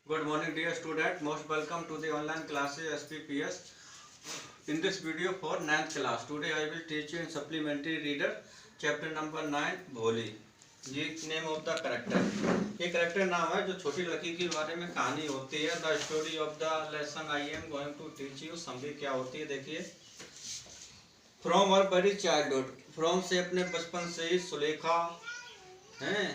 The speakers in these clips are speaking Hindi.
Good morning, dear student. Most welcome to the online classes SPPS. In this video for 9th class, today I will teach you in supplementary reader chapter number 9 भोली. ये नेम ऑफ द करेक्टर. ये करेक्टर नाम है जो छोटी लड़की के बारे में कहानी होती है. The story of the lesson I am going to teach you. समझिए क्या होती है. देखिए, from her very childhood. From से अपने बचपन से ही सुलेखा हैं.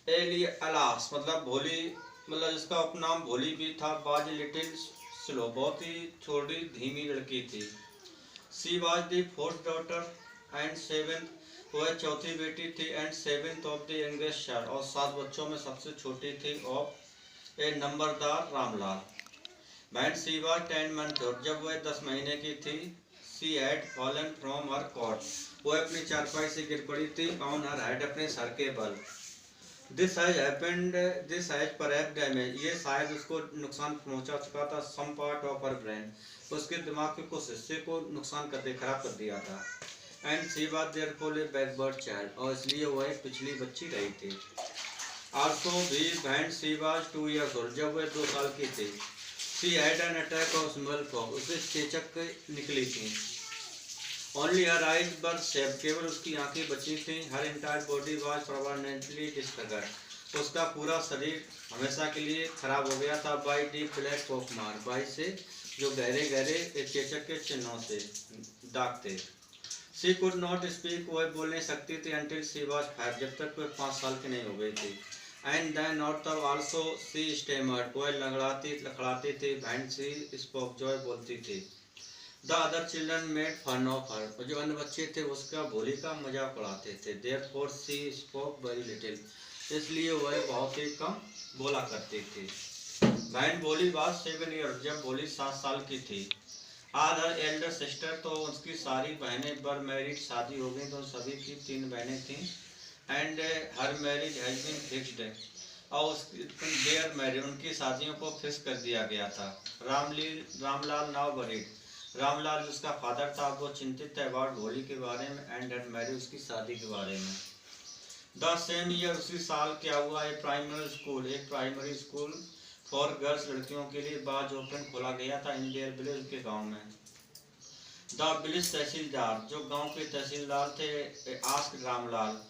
एली अलास मतलब भोली, मतलब जिसका उपनाम भोली भी था. बाज लिटिल स्लो, बहुत ही छोटी धीमी लड़की थी. She was the fourth daughter and seventh, वह चौथी बेटी थी. And seventh of the youngest child, और 7 बच्चों में सबसे छोटी थी. Of a numberdar Ramlal. When she was 10 month old, जब वह 10 महीने की थी. She had fallen from her cot, वह अपनी चारपाई से गिर पड़ी थी. ऑन हर हेड, अपने सर के बल. दिस हैज परहैप्स डैमेज, ये शायद उसको नुकसान पहुंचा चुका था. Some part of her brain, उसके दिमाग के कुछ हिस्से को नुकसान कर दे, खराब कर दिया था. And she was therefore A backward child, और इसलिए वह एक पिछली बच्ची रही थी. आल्सो भी when she was 2 years old, जब वह 2 साल की थी. She had an attack of smallpox, उसे चेचक निकली थी. Only her eyes were save, केवल उसकी आंखें बची थी. Her entire body was permanently disfigured, उसका पूरा शरीर हमेशा के लिए खराब हो गया था. By deep black pock mark, by से जो गहरे गहरे चेचक के चिन्हों से दाग थे. शी कुड नॉट स्पीक, वह बोल नहीं सकती थी. अंटिल शी वाज 5, जब तक वह 5 साल की नहीं हो गई थी. एंड देन नॉट तब आल्सो शी स्टेमर्ड, वह लड़खड़ाती थी. एंड शी स्पोक, जो बोलती थी. The other children made fun of her, जो अन्य बच्चे थे उसका भोली का मजाक उड़ाते थे. Therefore she spoke very little, इसलिए वह बहुत ही कम बोला करती थी. वैन भोली वाज 7 years, जब भोली 7 साल की थी. आल हर एल्डर सिस्टर, तो उसकी सारी बहनें बर मैरिड, शादी हो गई. तो सभी की 3 बहनें थीं. And her marriage has been fixed, और उसकी देयर मैरिज, उनकी शादियों को फिक्स कर दिया गया था. रामलाल नाउ वरीड, रामलाल जिसका फादर था वो चिंतित है अबाउट भोली के बारे में. एंड हर मैरिज, उसकी शादी के बारे में. द सेम ईयर, उसी साल क्या हुआ, एक प्राइमरी स्कूल, एक प्राइमरी स्कूल फॉर गर्ल्स, लड़कियों के लिए बाज ओपन खोला गया था. इन देयर विलेज, के गांव में. द विलेज तहसीलदार, जो गांव के तहसीलदार थे, आस्क रामलाल,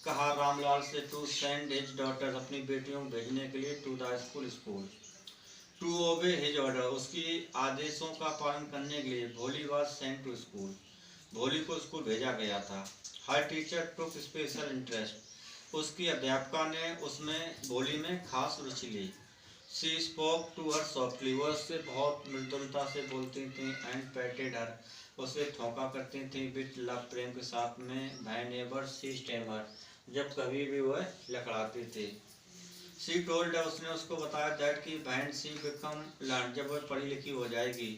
कहा रामलाल से, टू सेंड हिज डॉटर, अपनी बेटियों को भेजने के लिए. To the school to obey his order, उसकी आदेशों का पालन करने के लिए. भोली वाज सेंट टू स्कूल, भोली को स्कूल भेजा गया था. Her teacher took special interest, उसकी अध्यापिका ने उसमें भोली में खास रुचि ली. She spoke to her softly, वह उससे बहुत मृदुलता से बोलती थी. एंड पैटेड हर, उसे ठोका करती थी. विथ लव, प्रेम के साथ में. व्हेनेवर शी स्टैमर, जब कभी भी वह लड़खड़ाती थी. शी टोल्ड, उसने उसको बताया दैट की वैन शी बिकम लर्न, जब वह पढ़ी लिखी हो जाएगी.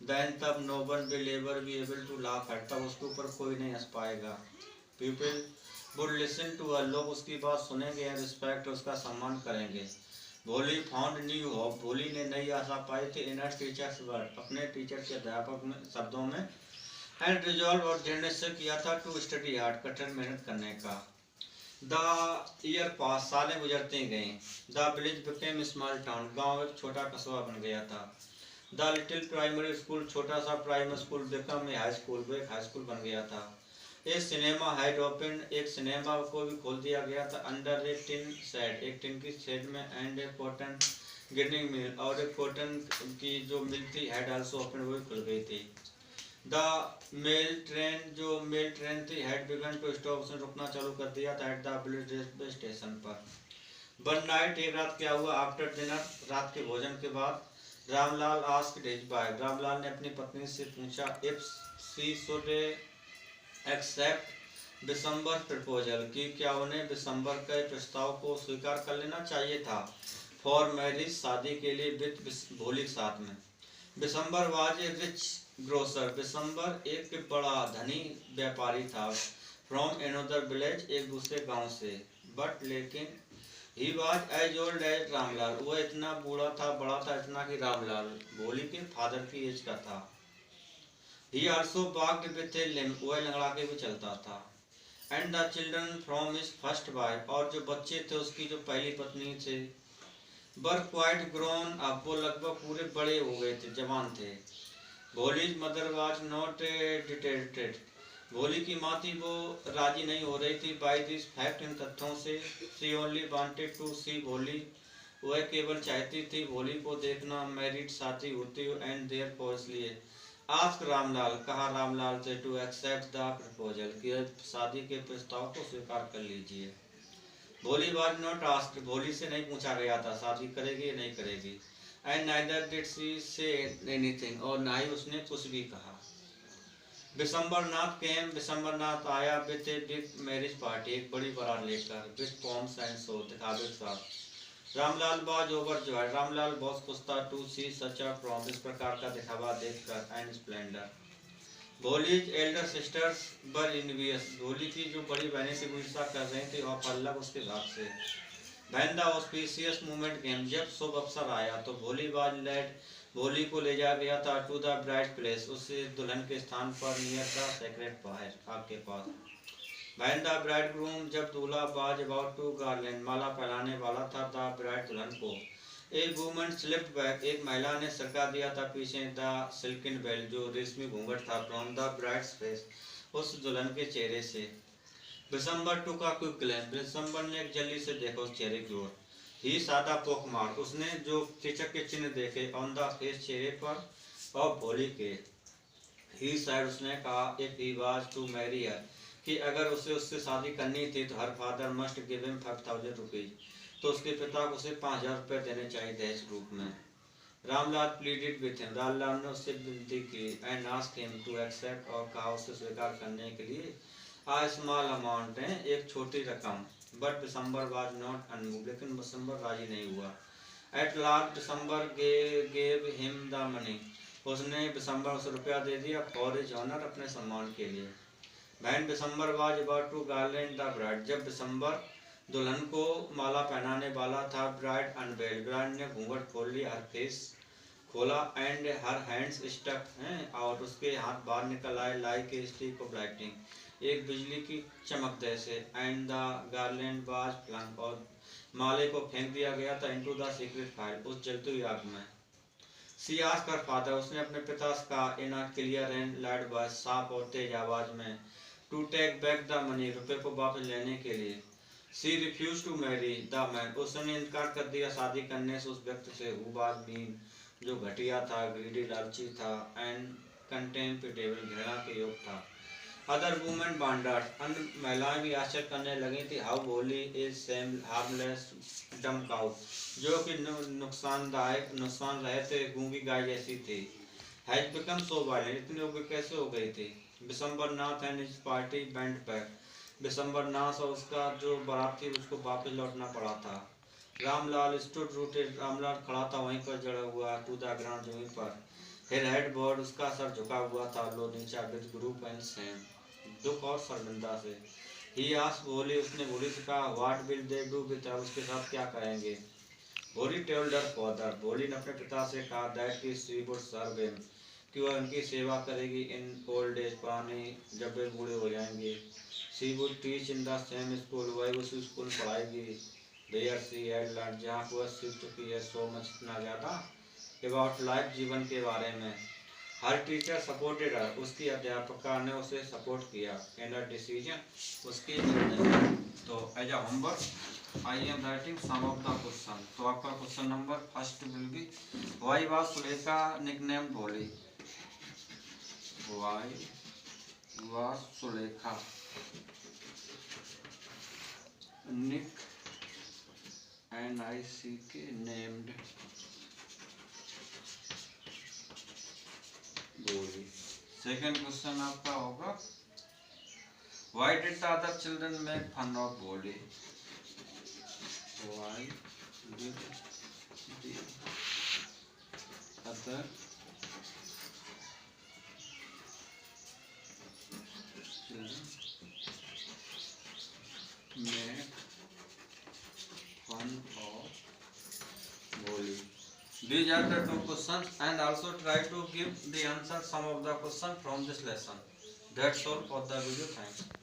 देन तब no one will ever be able to laugh at, तब उसके ऊपर कोई नहीं हंस पाएगा. People would listen to her, लोग उसकी बात सुनेंगे. एंड रिस्पेक्ट, उसका सम्मान करेंगे. भोली फाउंड न्यू होप, भोली ने नई आशा पाई थी. इन हर टीचर्स वर्ड, अपने टीचर के अध्यापक में शब्दों में. एंड रिजॉल्व, और दृढ़ निश्चय किया था. टू स्टडी हार्ड, कठिन मेहनत करने का. द ईयर पास, सालें गुजरती गईं. The village became small town, गांव एक छोटा कस्बा बन गया था. द लिटिल प्राइमरी स्कूल, छोटा सा primary school. Become a high school, वो एक हाई स्कूल बन गया था. ए सिनेमा हैड ओपन, एक सिनेमा को भी खोल दिया गया था. अंडर ए टिन शेड, एक टिन की शेड में. एंड ए कॉटन गिनिंग मिल, और एक कॉटन की जो मिल थी, हैड आल्सो ओपन, वो भी खुल गई थी. द मेल ट्रेन, जो मेल ट्रेन थी, हैड बिगन टू स्टॉप, उसने रुकना चालू कर दिया था. At the village railway station पर. वन नाइट, एक रात क्या हुआ. आफ्टर डिनर, रात के भोजन के बाद. Ramlal asked his wife, Ramlal ने अपनी पत्नी से पूछा. If she should accept Bishambar proposal, कि क्या उन्हें बिशंबर के प्रस्ताव को स्वीकार कर लेना चाहिए था. फॉर मैरिज, शादी के लिए. विथ भोली साथ में. Bishambar was a rich grocer, Bishambar एक बड़ा धनी व्यापारी था. फ्रॉम एनोदर विलेज, एक दूसरे गांव से. बट लेकिन he was as old as Ramlal, वह इतना बूढ़ा था, बड़ा था इतना कि रामलाल भोली के फादर की एज का था. ही also walked with A limp, वह लंगड़ा के भी चलता था. And the children from his first wife, और जो बच्चे थे उसकी जो पहली पत्नी थे. वर क्वाइट ग्रोन, अब वो लगभग पूरे बड़े हो गए थे, जवान थे। भोलीज मदर वाज नॉट डिटेटेड, भोली की माँ थी वो राजी नहीं हो रही थी बाई दिस फैक्ट, इन तथ्यों से। शी ओनली वांटेड टू सी भोली, वह केवल चाहती थी भोली को देखना, मैरिड शादी होती एंड देयर फॉर, इसलिए। आस्क रामलाल, कहा रामलाल से, टू एक्सेप्ट द प्रपोजल, कि शादी के प्रस्ताव को स्वीकार कर लीजिए। भोली वाज नॉट आस्क्ड, भोली से नहीं पूछा गया था शादी करेगी या नहीं करेगी। And neither did she say anything, और ना ही उसने कुछ भी कहा। बिशंबरनाथ केम, बिशंबरनाथ आया with a big marriage party, एक बड़ी बारात लेकर, विद पॉम्स एंड शो, दिखावे के साथ। रामलाल वाज ओवरजॉयड, रामलाल बहुत खुश था, to C such a prom, इस प्रकार का दिखावा देखकर, and splendour. Bholi's elder sisters were envious, Bholi की जो बड़ी बहनें थी वो ईर्ष्या कर रही थी और पल्लव उसके भाग से। व्हेन द ऑस्पिशियस मोमेंट केम, जब शुभ अवसर आया तो भोली वाज लेड, भोली को ले जाया गया था, टू द ब्राइड प्लेस, उस दुल्हन के स्थान पर, नियर द सेक्रेड फायर, आग के पास। व्हेन द ब्राइड ग्रूम, जब दूल्हा वाज अबाउट टू गार्लैंड, माला पहनाने वाला था, द ब्राइड दुल्हन को। एक वुमन स्लिप्ड बैक, एक महिला ने सरका दिया था पीछे, द सिल्किन वेल, जो रेशमी घूंघट था, फ्रॉम द ब्राइड्स फेस, उस दुल्हन के चेहरे से। बिशंबर टू का क्विक ग्लैंस, बिशंबर ने एक जल्दी से देखा उस चेहरे की ओर। ही सादा पोक मार्क, उसने जो चेचक के चिन्ह देखे ऑन द फेस, चेहरे पर, और भोली के। ही साइड, उसने कहा, if he was to marry her, कि अगर उसे उससे शादी करनी थी तो her father must give him 5000 rupees, तो उसके पिता को उसे 5000 रुपये देने चाहिए दहेज रूप में। Ramlal pleaded with him, Ramlal ने उससे विनती की, and asked him to accept, और कहा उसे स्वीकार करने के लिए, आ स्मॉल अमाउंट है, एक छोटी रकम। But December was not unmoved, लेकिन दिसंबर राजी नहीं हुआ। At last December gave him the money, उसने दिसंबर उसे रुपया दे दिया, फॉर हिज ऑनर, अपने सम्मान के लिए। When Bishambar was about to garland the bride, जब दिसंबर दुल्हन को माला पहनाने वाला था, ब्राइड अनवेल्ड, ब्राइड ने घूंघट खोल लिया, हर फेस खोला, एंड हर हैंड्स स्टक हैं, और उसके हाथ बाहर निकल आए, like a stick of lighting, एक बिजली की चमक जैसे। And the garland was flung, और माले को फेंक दिया गया था, इनटू द सीक्रेट फायर, उस जलती हुई आग में। सी आस्क्ड हर फादर, उसने अपने पिता से कहा, in a clear and loud voice, साफ और तेज आवाज में, to take back the money, रुपये को वापस लेने के लिए। She refuse to marry the man, उसने इनकार कर दिया शादी करने से उस व्यक्ति से, हु वाज मीन, जो घटिया था, ग्रीडी, लालची था, एंड कंटेम्प्टेबल, घृणा के योग था। अदर वुमेन वांडर्ड, अन्य महिलाएं भी आश्चर्य करने लगी थी, हाउ भोली इज सेम हार्मलेस डम काउ, जो कि नुकसानदायक, नुकसान रहित गूंगी गाय जैसी थी। हैज बिकम सो वायलेंट, इतनी उग्र कैसे हो गई थी। Bishamber Nath and his party went back, Bishamber Nath और उसका जो बारात थी उसको वापस लौटना पड़ा था। रामलाल स्टूड रूटेड, रामलाल खड़ा था वहीं पर जड़ा हुआ, टू द ग्राउंड, जमीन पर। हिज हेड बोर्ड, उसका सर झुका हुआ था, लो नीचा, विद ग्रुप एंड सेम, दुख और शर्मिंदा से। ही आस्क्ड भोली, उसने भोली से कहा, what will they do with her, उसके साथ क्या करेंगे। भोली टोल्ड हर फादर, भोली ने अपने पिता से कहा, दैट की शी वुड सर्व हिम, कि वह उनकी सेवा करेगी, इन ओल्ड एज, पुराने जब वे बूढ़े हो जाएंगे। She would teach in the same school, वह उसी स्कूल में पढ़ाएगी, देयर शी हैड लर्न, जहाँ वह सीख चुकी है, सो मच, इतना ज़्यादा, अबाउट लाइफ, जीवन के बारे में। हर टीचर सपोर्टेड हर, उसकी अध्यापका ने उसे सपोर्ट किया, इन हर डिसीजन, उसके निर्णय। तो as a homework I am writing some of the question, तो आपका question number first will be, why was Sulekha nickname Bholi, why was Sulekha nick NICK named Bholi. Second question आपका होगा, why did the other children make fun of भोली, why did the other children make fun of भोली। These are the two questions, and also try to give the answer some of the question from this lesson. That's all for the video. Thanks.